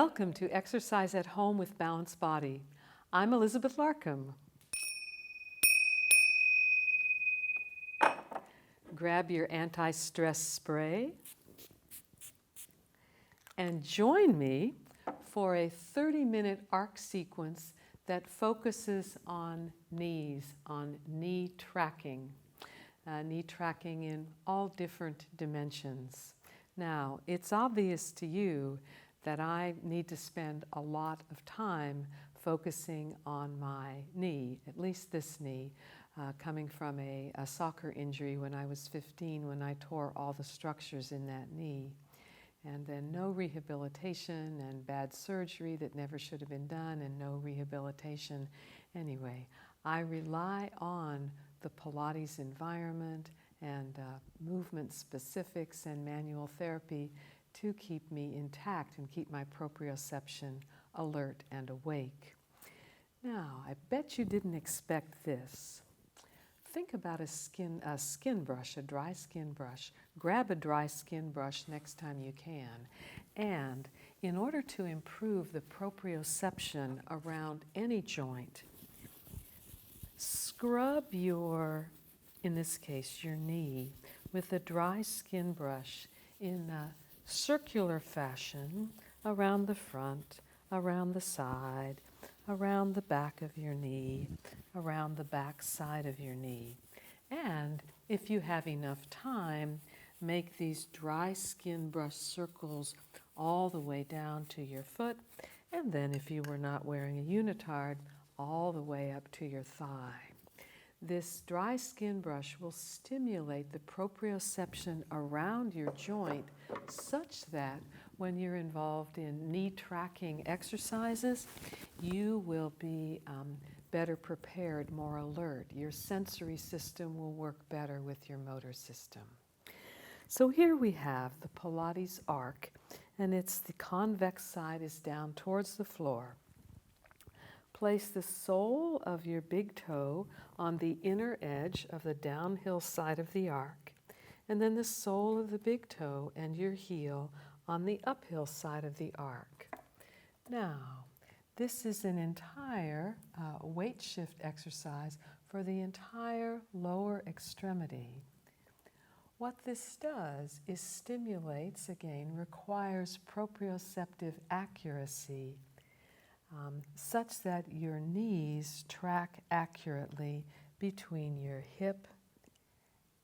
Welcome to Exercise at Home with Balanced Body. I'm Elizabeth Larkam. Grab your anti-stress spray and join me for a 30-minute arc sequence that focuses on knees, on knee tracking in all different dimensions. Now, it's obvious to you that I need to spend a lot of time focusing on my knee, at least this knee, coming from a soccer injury when I was 15 when I tore all the structures in that knee. And then no rehabilitation and bad surgery that never should have been done and no rehabilitation. Anyway, I rely on the Pilates environment and movement specifics and manual therapy to keep me intact and keep my proprioception alert and awake. Now, I bet you didn't expect this. Think about a skin brush, a dry skin brush. Grab a dry skin brush next time you can. And in order to improve the proprioception around any joint, scrub in this case, your knee with a dry skin brush in a circular fashion around the front, around the side, around the back of your knee, around the back side of your knee. And if you have enough time, make these dry skin brush circles all the way down to your foot, and then if you were not wearing a unitard, all the way up to your thigh. This dry skin brush will stimulate the proprioception around your joint such that when you're involved in knee tracking exercises, you will be better prepared, more alert. Your sensory system will work better with your motor system. So here we have the Pilates arc, and it's the convex side is down towards the floor. Place the sole of your big toe on the inner edge of the downhill side of the arc, and then the sole of the big toe and your heel on the uphill side of the arc. Now, this is an entire weight shift exercise for the entire lower extremity. What this does is stimulates, again, requires proprioceptive accuracy, such that your knees track accurately between your hip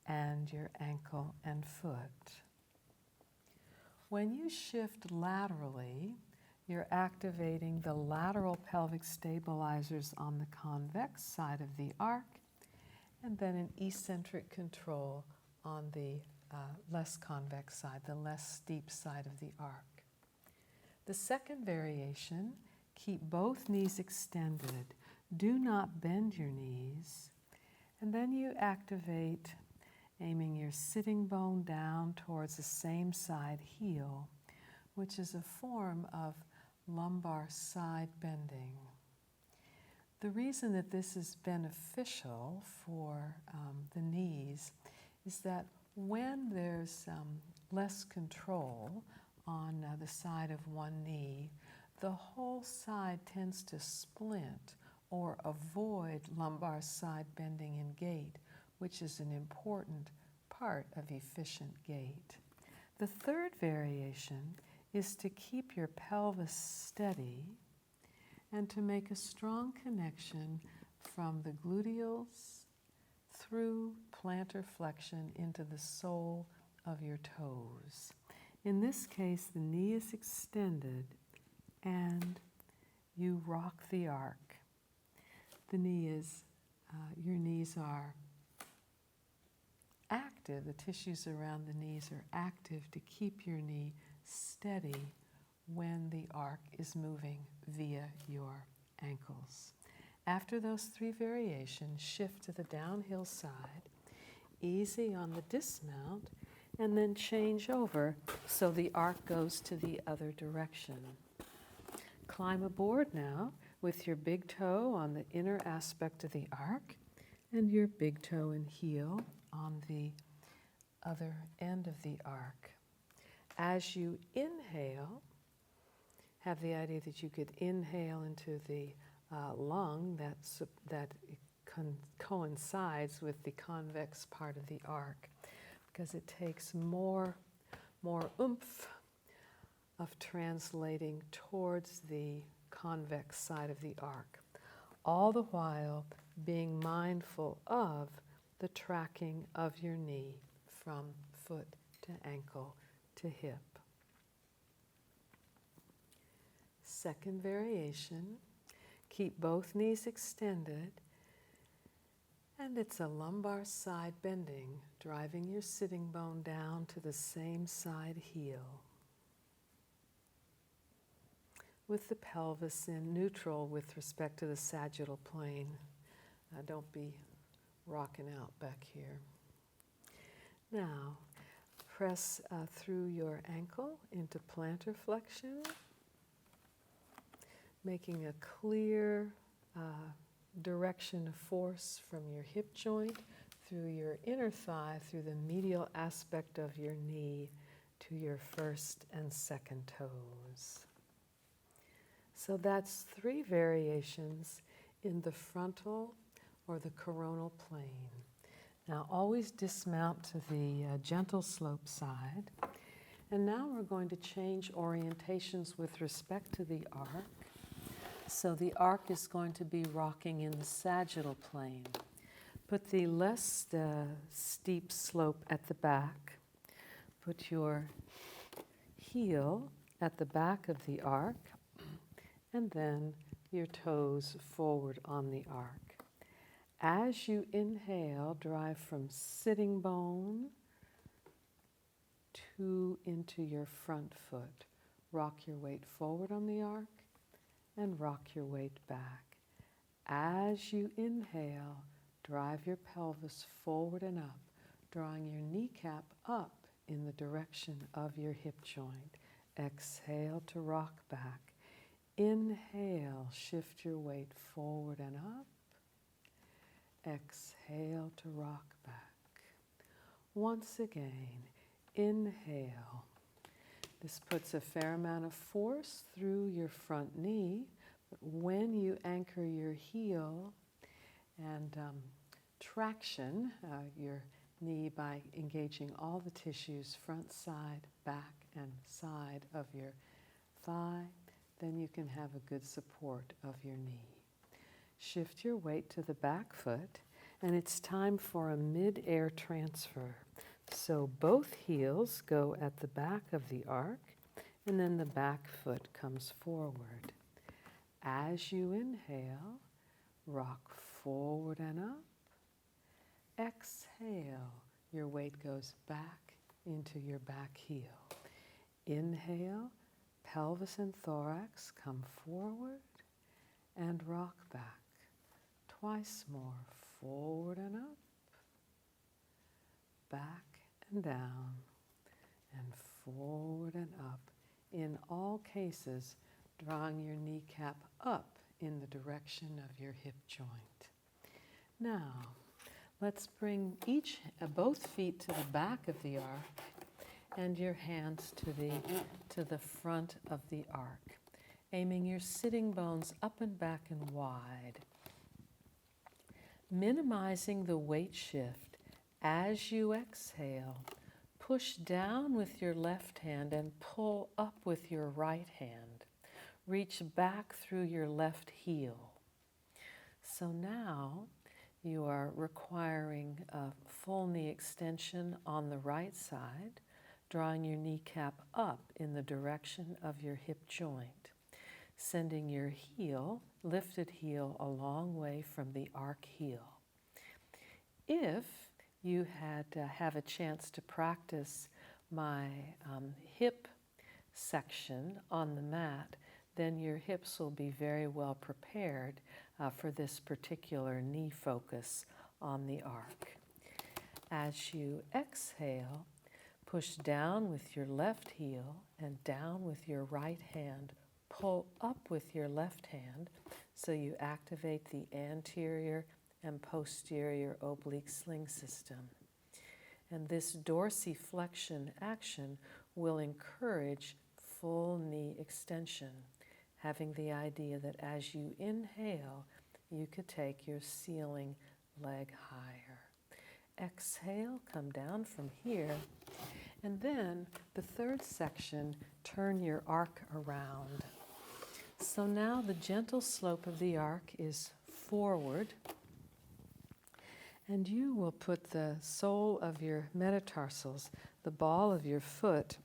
and your ankle and foot. When you shift laterally, you're activating the lateral pelvic stabilizers on the convex side of the arc, and then an eccentric control on the less convex side, the less steep side of the arc. The second variation, keep both knees extended. Do not bend your knees. And then you activate, aiming your sitting bone down towards the same side heel, which is a form of lumbar side bending. The reason that this is beneficial for the knees is that when there's less control on the side of one knee, the whole side tends to splint or avoid lumbar side bending in gait, which is an important part of efficient gait. The third variation is to keep your pelvis steady and to make a strong connection from the gluteals through plantar flexion into the sole of your toes. In this case, the knee is extended and you rock the arc. The knee is, your knees are active, the tissues around the knees are active to keep your knee steady when the arc is moving via your ankles. After those three variations, shift to the downhill side, easy on the dismount, and then change over so the arc goes to the other direction. Climb aboard now with your big toe on the inner aspect of the arc and your big toe and heel on the other end of the arc. As you inhale, have the idea that you could inhale into the lung that coincides with the convex part of the arc, because it takes more oomph of translating towards the convex side of the arc, all the while being mindful of the tracking of your knee from foot to ankle to hip. Second variation, keep both knees extended, and it's a lumbar side bending, driving your sitting bone down to the same side heel, with the pelvis in neutral with respect to the sagittal plane. Don't be rocking out back here. Now, press through your ankle into plantar flexion, making a clear direction of force from your hip joint through your inner thigh, through the medial aspect of your knee to your first and second toes. So that's 3 variations in the frontal or the coronal plane. Now always dismount to the gentle slope side. And now we're going to change orientations with respect to the arc. So the arc is going to be rocking in the sagittal plane. Put the less steep slope at the back. Put your heel at the back of the arc, and then your toes forward on the arc. As you inhale, drive from sitting bone into your front foot. Rock your weight forward on the arc and rock your weight back. As you inhale, drive your pelvis forward and up, drawing your kneecap up in the direction of your hip joint. Exhale to rock back. Inhale, shift your weight forward and up. Exhale to rock back. Once again, inhale. This puts a fair amount of force through your front knee, but when you anchor your heel and traction your knee by engaging all the tissues, front, side, back, and side of your thigh, then you can have a good support of your knee. Shift your weight to the back foot, and it's time for a mid-air transfer. So both heels go at the back of the arc, and then the back foot comes forward. As you inhale, rock forward and up. Exhale, your weight goes back into your back heel. Inhale, pelvis and thorax come forward and rock back. Twice more, forward and up, back and down, and forward and up. In all cases, drawing your kneecap up in the direction of your hip joint. Now, let's bring both feet to the back of the arc and your hands to the front of the arc, aiming your sitting bones up and back and wide. Minimizing the weight shift as you exhale, push down with your left hand and pull up with your right hand. Reach back through your left heel. So now you are requiring a full knee extension on the right side, drawing your kneecap up in the direction of your hip joint, sending your heel, lifted heel, a long way from the arc heel. If you have a chance to practice my hip section on the mat, then your hips will be very well prepared for this particular knee focus on the arc. As you exhale, push down with your left heel and down with your right hand. Pull up with your left hand so you activate the anterior and posterior oblique sling system. And this dorsiflexion action will encourage full knee extension. having the idea that as you inhale, you could take your ceiling leg higher. Exhale, come down from here. And then the third section, turn your arc around. So now the gentle slope of the arc is forward. And you will put the sole of your metatarsals, the ball of your foot,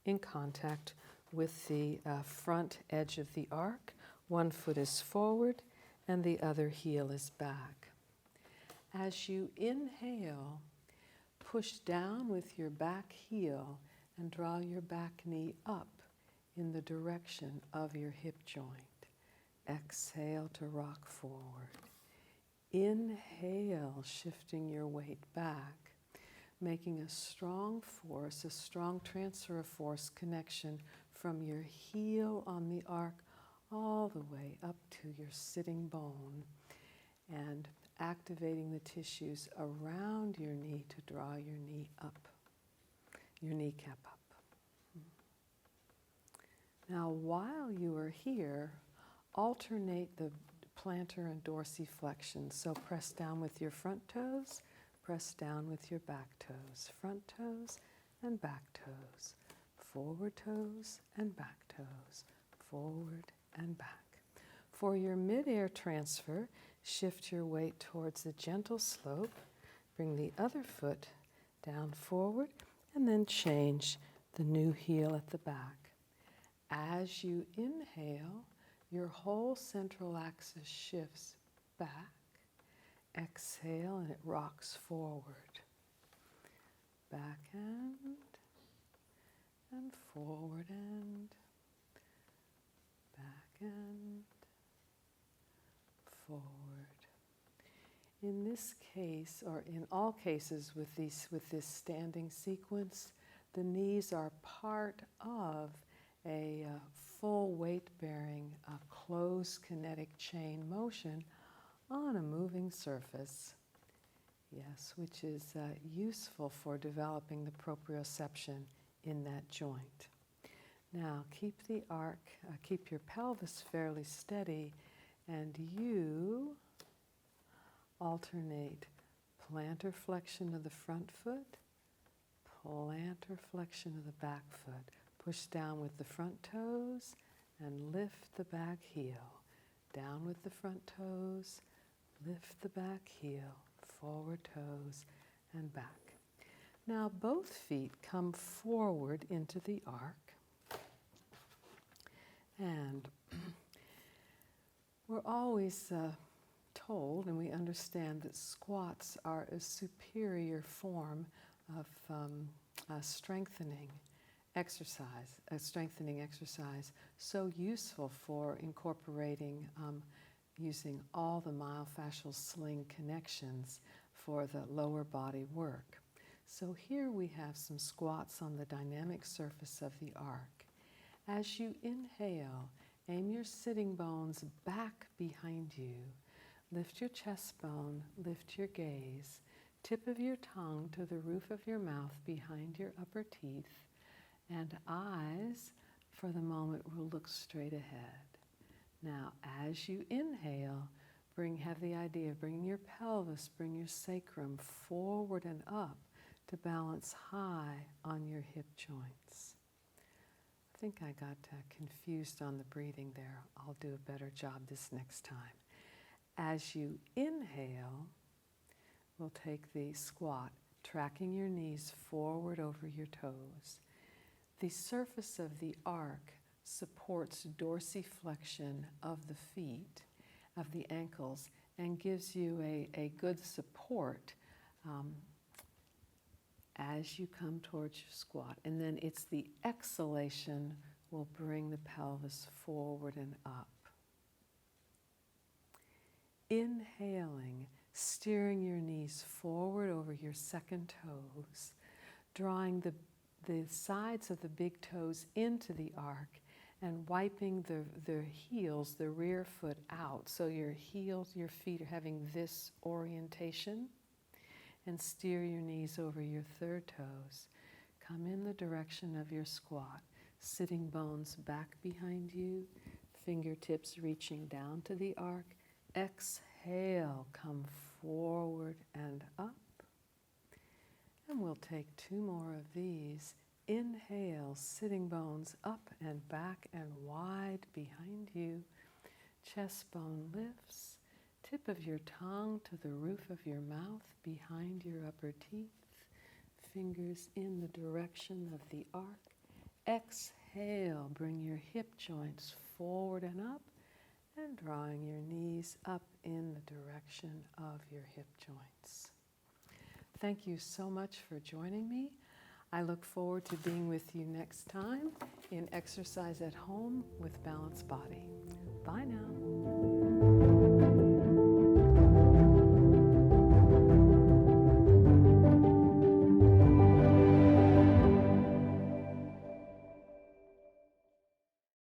in contact with the front edge of the arc. One foot is forward and the other heel is back. As you inhale, push down with your back heel and draw your back knee up in the direction of your hip joint. Exhale to rock forward. Inhale, shifting your weight back, making a strong force, a strong transfer of force connection from your heel on the arc all the way up to your sitting bone, and activating the tissues around your knee to draw your knee up, your kneecap up. Now, while you are here, alternate the plantar and dorsiflexion. So press down with your front toes, press down with your back toes, front toes and back toes, forward toes and back toes, forward and back. For your mid-air transfer, shift your weight towards the gentle slope, bring the other foot down forward, and then change the new heel at the back. As you inhale, your whole central axis shifts back. Exhale, and it rocks forward. Back end, and forward end, back end, forward. In this case, or in all cases with this standing sequence, the knees are part of a full weight-bearing, closed kinetic chain motion on a moving surface. Yes, which is useful for developing the proprioception in that joint. Now, keep the arc, keep your pelvis fairly steady, and you alternate plantar flexion of the front foot, plantar flexion of the back foot. Push down with the front toes and lift the back heel. Down with the front toes, lift the back heel, forward toes and back. Now both feet come forward into the arc. And we're always told, and we understand, that squats are a superior form of strengthening exercise, so useful for incorporating, using all the myofascial sling connections for the lower body work. So here we have some squats on the dynamic surface of the arc. As you inhale, aim your sitting bones back behind you. Lift your chest bone, lift your gaze, tip of your tongue to the roof of your mouth behind your upper teeth, and eyes, for the moment, will look straight ahead. Now, as you inhale, have the idea of bringing your pelvis, bring your sacrum forward and up to balance high on your hip joints. I think I got confused on the breathing there. I'll do a better job this next time. As you inhale, we'll take the squat, tracking your knees forward over your toes. The surface of the arc supports dorsiflexion of the feet, of the ankles, and gives you a good support as you come towards your squat. And then it's the exhalation will bring the pelvis forward and up. Inhaling, steering your knees forward over your second toes, drawing the sides of the big toes into the arc and wiping the heels, the rear foot out. So your feet are having this orientation, and steer your knees over your third toes. Come in the direction of your squat, sitting bones back behind you, fingertips reaching down to the arc. Exhale, come forward and up. And we'll take 2 more of these. Inhale, sitting bones up and back and wide behind you. Chest bone lifts. Tip of your tongue to the roof of your mouth behind your upper teeth. Fingers in the direction of the arc. Exhale, bring your hip joints forward and up, and drawing your knees up in the direction of your hip joints. Thank you so much for joining me. I look forward to being with you next time in Exercise at Home with Balanced Body. Bye now.